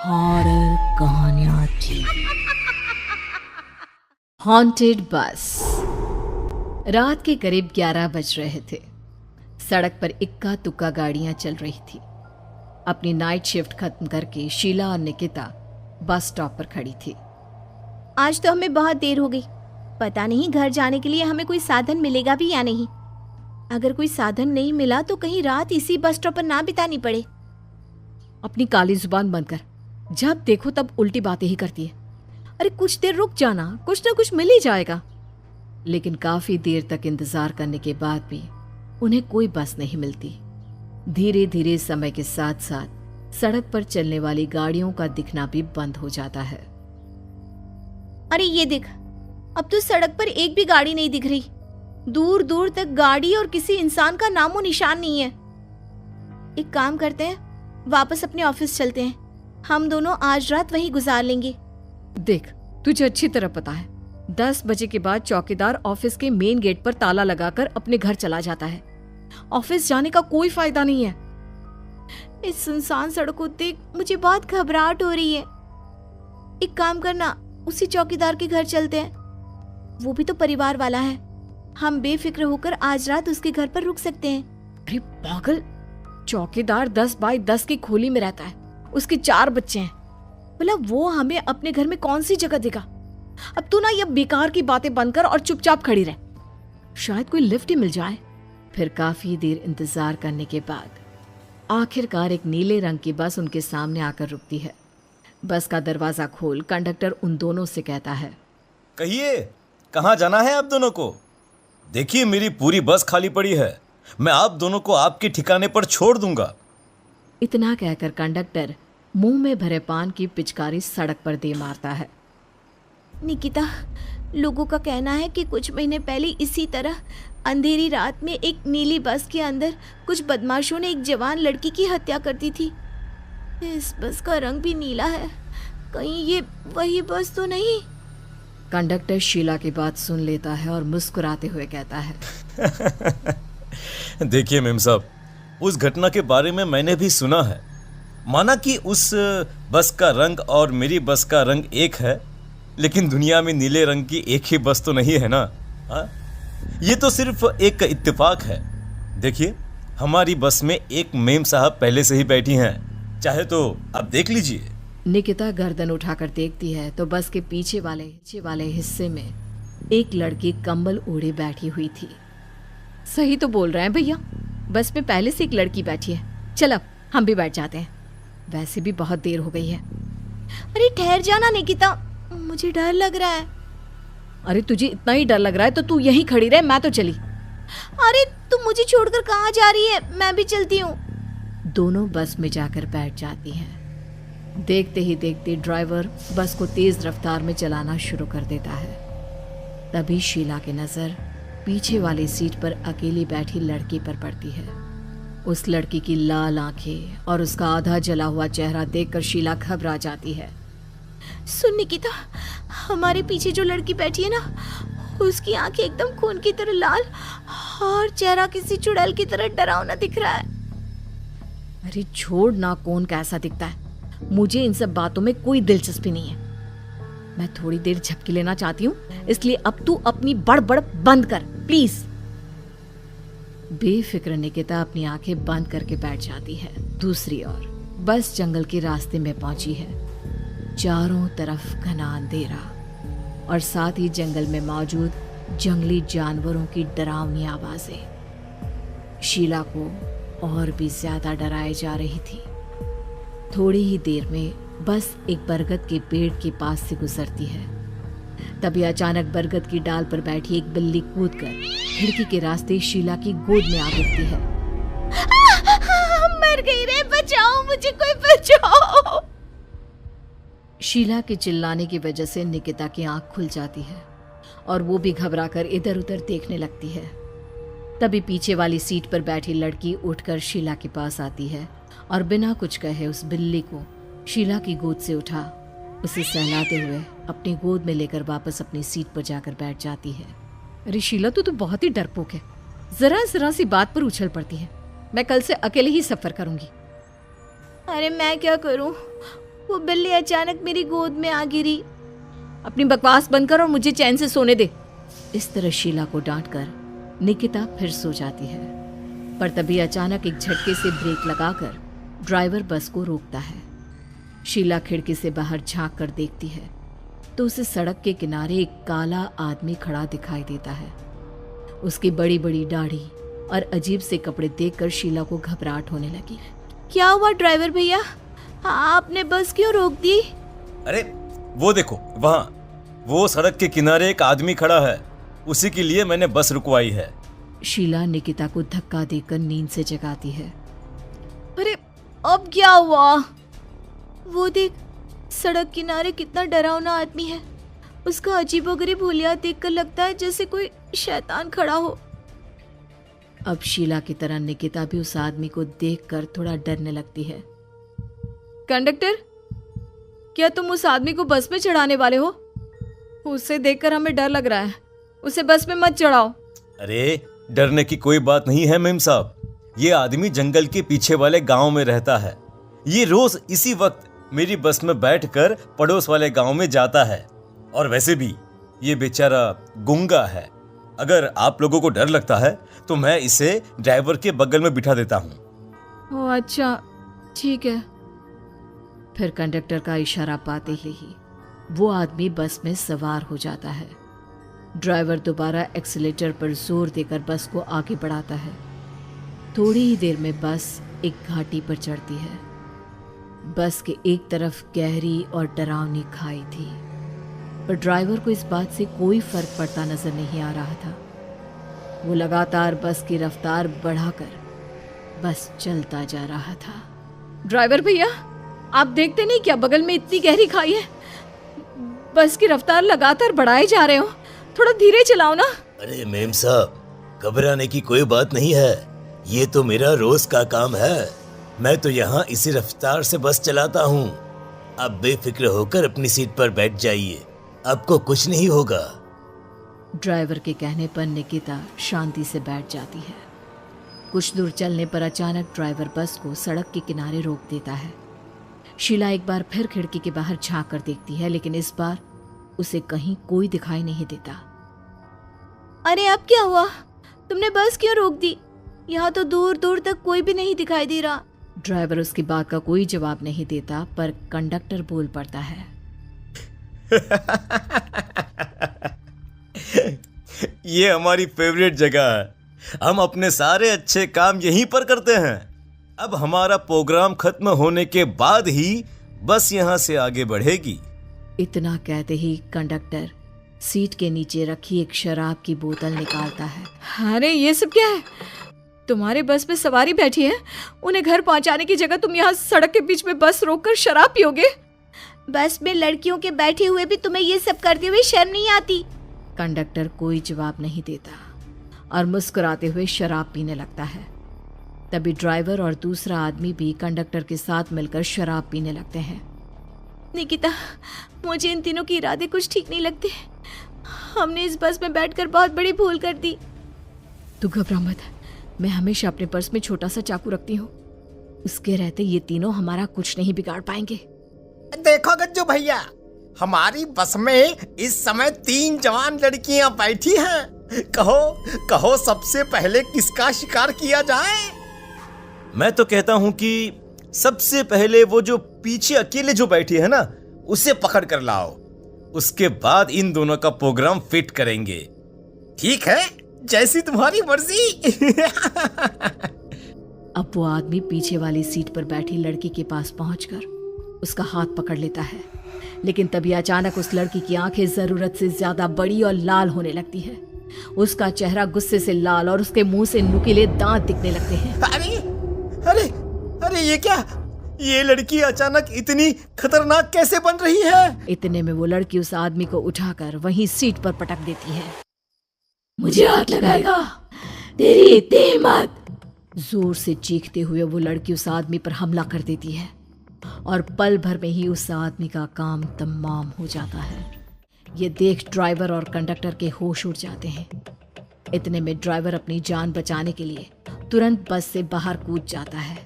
Horror कहानियां थी। Haunted बस। रात के करीब 11 बज रहे थे। सड़क पर इक्का तुक्का गाड़ियां चल रही थी। अपनी नाइट शिफ्ट खत्म करके शीला और निकिता बस स्टॉप पर खड़ी थी। आज तो हमें बहुत देर हो गई। पता नहीं घर जाने के लिए हमें कोई साधन मिलेगा भी या नहीं। अगर कोई साधन नहीं मिला तो कहीं रात इसी बस स्टॉप पर ना बितानी पड़े। अपनी काली जुबान बंद कर। जब देखो तब उल्टी बातें ही करती है। अरे कुछ देर रुक जाना, कुछ ना कुछ मिल ही जाएगा। लेकिन काफी देर तक इंतजार करने के बाद भी उन्हें कोई बस नहीं मिलती। धीरे धीरे समय के साथ साथ सड़क पर चलने वाली गाड़ियों का दिखना भी बंद हो जाता है। अरे ये देख, अब तो सड़क पर एक भी गाड़ी नहीं दिख रही। दूर दूर तक गाड़ी और किसी इंसान का नामो निशान नहीं है। एक काम करते हैं, वापस अपने ऑफिस चलते हैं। हम दोनों आज रात वहीं गुजार लेंगे। देख, तुझे अच्छी तरह पता है 10 बजे के बाद चौकीदार ऑफिस के मेन गेट पर ताला लगाकर अपने घर चला जाता है। ऑफिस जाने का कोई फायदा नहीं है। इस सुनसान सड़क को देख मुझे बहुत घबराहट हो रही है। एक काम करना, उसी चौकीदार के घर चलते हैं। वो भी तो परिवार वाला है। हम बेफिक्र होकर आज रात उसके घर पर रुक सकते हैं। अरे पागल, चौकीदार 10 बाई 10 की खोली में रहता है। उसके 4 बच्चे हैं। भला वो हमें अपने घर में कौन सी जगह देगा। अब तू ना ये बेकार की बातें बंद कर और चुपचाप खड़ी रह। शायद कोई लिफ्ट ही मिल जाए। फिर काफी देर इंतजार करने के बाद आखिरकार एक नीले रंग की बस उनके सामने आकर रुकती है। बस का दरवाजा खोल कंडक्टर उन दोनों से कहता है, कहिए कहाँ जाना है आप दोनों को? देखिए मेरी पूरी बस खाली पड़ी है। मैं आप दोनों को आपके ठिकाने पर छोड़ दूंगा। इतना कहकर कंडक्टर मुंह में भरे पान की पिचकारी सड़क पर दे मारता है। निकिता, लोगों का कहना है कि कुछ महीने पहले इसी तरह अंधेरी रात में एक नीली बस के अंदर कुछ बदमाशों ने एक जवान लड़की की हत्या कर दी थी। इस बस का रंग भी नीला है। कहीं ये वही बस तो नहीं? कंडक्टर शीला की बात सुन लेता है और मुस्कुराते हुए कहता है, देखिए मेम साहब, उस घटना के बारे में मैंने भी सुना है। माना कि उस बस का रंग और मेरी बस का रंग एक है, लेकिन दुनिया में नीले रंग की एक ही बस तो नहीं है ना। हाँ, ये तो सिर्फ एक इत्तेफाक है। देखिए हमारी बस में एक मेम साहब पहले से ही बैठी हैं, चाहे तो आप देख लीजिए। निकिता गर्दन उठाकर देखती है तो बस के पीछे वाले हिस्से में एक लड़की कंबल ओढ़े बैठी हुई थी। सही तो बोल रहे हैं भैया, बस में पहले से एक लड़की बैठी है। चल अब हम भी बैठ जाते हैं, वैसे भी बहुत देर हो गई है। अरे ठहर जाना निकिता, मुझे डर लग रहा है। अरे तुझे इतना ही डर लग रहा है तो तू यहीं खड़ी रहे, मैं तो चली। अरे तुम मुझे छोड़कर कहाँ जा रही है? मैं भी चलती हूँ। दोनों बस में जाकर बैठ जाती हैं। देखते ही देखते ड्राइवर बस को तेज रफ्तार में चलाना शुरू कर देता है। तभी शीला की नजर पीछे वाली सीट पर अकेली बैठी लड़की पर पड़ती है। उस लड़की की लाल आंखें और उसका आधा जला हुआ चेहरा देखकर शीला घबरा जाती है। सुन निकिता, हमारे पीछे जो लड़की बैठी है ना, उसकी आंखें एकदम खून की तरह लाल और चेहरा किसी चुड़ैल की तरह डरावना दिख रहा है। अरे छोड़ ना, कौन कैसा दिखता है? मुझे इन सब बातों में कोई दिलचस्पी नहीं है। मैं थोड़ी देर झपकी लेना चाहती हूँ, इसलिए अब तू अपनी बड़बड़ बंद कर प्लीज। बेफिक्र निकिता अपनी आंखें बंद करके बैठ जाती है। दूसरी ओर बस जंगल के रास्ते में पहुंची है। चारों तरफ घना अंधेरा और साथ ही जंगल में मौजूद जंगली जानवरों की डरावनी आवाजें शीला को और भी ज्यादा डराए जा रही थी। थोड़ी ही देर में बस एक बरगद के पेड़ के पास से गुजरती है। तभी अचानक बरगद की डाल पर बैठी एक बिल्ली कूदकर खिड़की के रास्ते शीला की गोद में आ गिरती है। मर गई रे, बचाओ मुझे, कोई बचाओ। शीला के चिल्लाने की वजह से निकिता की आंख खुल जाती है और वो भी घबराकर इधर उधर देखने लगती है। तभी पीछे वाली सीट पर बैठी लड़की उठकर शीला के पास आती है और बिना कुछ कहे उस बिल्ली को शीला की गोद से उठा उसे सहलाते हुए अपनी गोद में लेकर वापस अपनी सीट पर जाकर बैठ जाती है। अरे शीला, तू तो बहुत ही डरपोक है। जरा सी बात पर उछल पड़ती है। मैं कल से अकेले ही सफर करूंगी। अरे मैं क्या करूं? वो बिल्ली अचानक मेरी गोद में आ गिरी। अपनी बकवास बंद कर और मुझे चैन से सोने दे। इस तरह शीला को डांटकर निकिता फिर सो जाती है, पर तभी अचानक एक झटके से ब्रेक लगाकर ड्राइवर बस को रोकता है। शीला खिड़की से बाहर झांक कर देखती है तो उसे सड़क के किनारे एक काला आदमी खड़ा दिखाई देता है। उसकी बड़ी बड़ी दाढ़ी और अजीब से कपड़े देखकर शीला को घबराहट होने लगी। क्या हुआ ड्राइवर भैया, आपने बस क्यों रोक दी? अरे वो देखो, वहाँ वो सड़क के किनारे एक आदमी खड़ा है, उसी के लिए मैंने बस रुकवाई है। शीला निकिता को धक्का देकर नींद से जगाती है। अरे अब क्या हुआ? वो देख, सड़क किनारे कितना डरावना आदमी है। उसका अजीबोगरीब हुलिया देखकर लगता है जैसे कोई शैतान खड़ा हो। अब शीला की तरह निकिता भी उस आदमी को देखकर थोड़ा डरने लगती है। कंडक्टर, क्या तुम उस आदमी को बस में चढ़ाने वाले हो? उसे देखकर हमें डर लग रहा है, उसे बस में मत चढ़ाओ। अरे डरने की कोई बात नहीं है मेम साहब, ये आदमी जंगल के पीछे वाले गांव में रहता है। ये रोज इसी वक्त मेरी बस में बैठकर पड़ोस वाले गांव में जाता है, और वैसे भी ये बेचारा गूंगा है। अगर आप लोगों को डर लगता है तो मैं इसे ड्राइवर के बगल में बिठा देता हूँ। ओह अच्छा, ठीक है। फिर कंडक्टर का इशारा पाते ही वो आदमी बस में सवार हो जाता है। ड्राइवर दोबारा एक्सीलेटर पर जोर देकर बस को आगे बढ़ाता है। थोड़ी ही देर में बस एक घाटी पर चढ़ती है। बस के एक तरफ गहरी और डरावनी खाई थी, पर ड्राइवर को इस बात से कोई फर्क पड़ता नजर नहीं आ रहा था। वो लगातार बस की रफ्तार बढ़ाकर बस चलता जा रहा था। ड्राइवर भैया, आप देखते नहीं क्या बगल में इतनी गहरी खाई है? बस की रफ्तार लगातार बढ़ाए जा रहे हो, थोड़ा धीरे चलाओ ना। अरे मेम साहब, घबराने की कोई बात नहीं है, ये तो मेरा रोज का काम है। मैं तो यहाँ इसी रफ्तार से बस चलाता हूँ। आप बेफिक्र होकर अपनी सीट पर बैठ जाइए, आपको कुछ नहीं होगा। ड्राइवर के कहने पर निकिता शांति से बैठ जाती है। कुछ दूर चलने पर अचानक ड्राइवर बस को सड़क के किनारे रोक देता है। शीला एक बार फिर खिड़की के बाहर झांक कर देखती है, लेकिन इस बार उसे कहीं कोई दिखाई नहीं देता। अरे अब क्या हुआ? तुमने बस क्यों रोक दी? यहाँ तो दूर दूर तक कोई भी नहीं दिखाई दे रहा। ड्राइवर उसकी बात का कोई जवाब नहीं देता, पर कंडक्टर बोल पड़ता है। ये हमारी फेवरेट जगह है, हम अपने सारे अच्छे काम यहीं पर करते हैं। अब हमारा प्रोग्राम खत्म होने के बाद ही बस यहाँ से आगे बढ़ेगी। इतना कहते ही कंडक्टर सीट के नीचे रखी एक शराब की बोतल निकालता है। अरे ये सब क्या है? तुम्हारे बस में सवारी बैठी है, उन्हें घर पहुंचाने की जगह तुम यहाँ सड़क के बीच में बस रोककर शराब पियोगे? बस में लड़कियों के बैठे हुए भी तुम्हें ये सब करते हुए शर्म नहीं आती? कंडक्टर कोई जवाब नहीं देता और मुस्कुराते हुए शराब पीने लगता है। तभी ड्राइवर और दूसरा आदमी भी कंडक्टर के साथ मिलकर शराब पीने लगते हैं। निकिता, मुझे इन तीनों के इरादे कुछ ठीक नहीं लगते। हमने इस बस में बैठकर बहुत बड़ी भूल कर दी। तू घबरा मत, मैं हमेशा अपने पर्स में छोटा सा चाकू रखती हूँ। उसके रहते ये तीनों हमारा कुछ नहीं बिगाड़ पाएंगे। देखो गज्जू भैया, हमारी बस में इस समय 3 जवान लड़कियां बैठी हैं। कहो कहो सबसे पहले किसका शिकार किया जाए? मैं तो कहता हूँ कि सबसे पहले वो जो पीछे अकेले जो बैठी है ना, उसे पकड़ कर लाओ। उसके बाद इन दोनों का प्रोग्राम फिट करेंगे। ठीक है, जैसी तुम्हारी मर्जी। अब वो आदमी पीछे वाली सीट पर बैठी लड़की के पास पहुंचकर उसका हाथ पकड़ लेता है, लेकिन तभी अचानक उस लड़की की आंखें जरूरत से ज्यादा बड़ी और लाल होने लगती है। उसका चेहरा गुस्से से लाल और उसके मुंह से नुकीले दांत दिखने लगते हैं। अरे अरे अरे ये क्या? ये लड़की अचानक इतनी खतरनाक कैसे बन रही है? इतने में वो लड़की उस आदमी को उठाकर वहीं सीट पर पटक देती है। मुझे हाथ लगाएगा, तेरी इतनी हिम्मत! जोर से चीखते हुए वो लड़की उस आदमी पर हमला कर देती है और पल भर में ही उस आदमी का काम तमाम हो जाता है। ये देख ड्राइवर और कंडक्टर के होश उड़ जाते हैं। इतने में ड्राइवर अपनी जान बचाने के लिए तुरंत बस से बाहर कूद जाता है।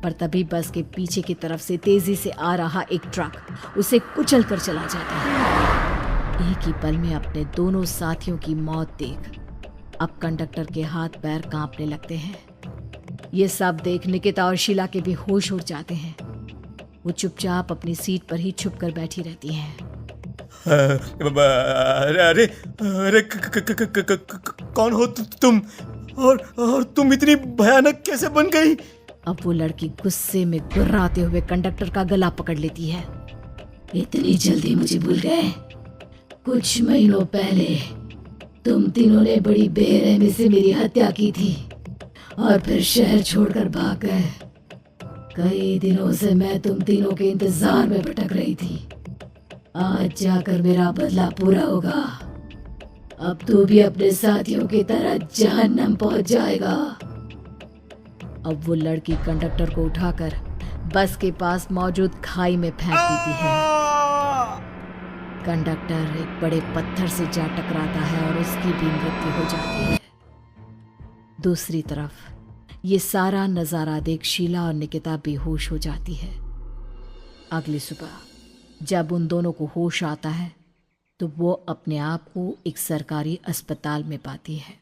पर तभी बस के पीछे की तरफ से तेजी से आ रहा एक ट्रक उसे कुचल कर चला जाता है। एक ही पल में अपने दोनों साथियों की मौत देख अब कंडक्टर के हाथ पैर कांपने लगते हैं। ये सब देख निकिता और शीला के भी होश उड़ जाते हैं। वो चुपचाप अपनी सीट पर ही छुप कर बैठी रहती हैं। अरे अरे अरे कौन हो तुम और तुम इतनी भयानक कैसे बन गई? अब वो लड़की गुस्से में गुर्राते हुए कंडक्टर का गला पकड़ लेती है। इतनी जल्दी मुझे भूल गए? कुछ महीनों पहले तुम तीनों ने बड़ी बेरहमी से मेरी हत्या की थी और फिर शहर छोड़कर भाग गए। कई दिनों से मैं तुम तीनों के इंतजार में भटक रही थी। आज जाकर मेरा बदला पूरा होगा। अब तू भी अपने साथियों की तरह जहन्नम पहुंच जाएगा। अब वो लड़की कंडक्टर को उठाकर बस के पास मौजूद खाई में फेंक देती है। कंडक्टर एक बड़े पत्थर से जा टकराता है और उसकी भी मृत्यु हो जाती है। दूसरी तरफ ये सारा नजारा देख शीला और निकिता बेहोश हो जाती है। अगली सुबह जब उन दोनों को होश आता है तो वो अपने आप को एक सरकारी अस्पताल में पाती है।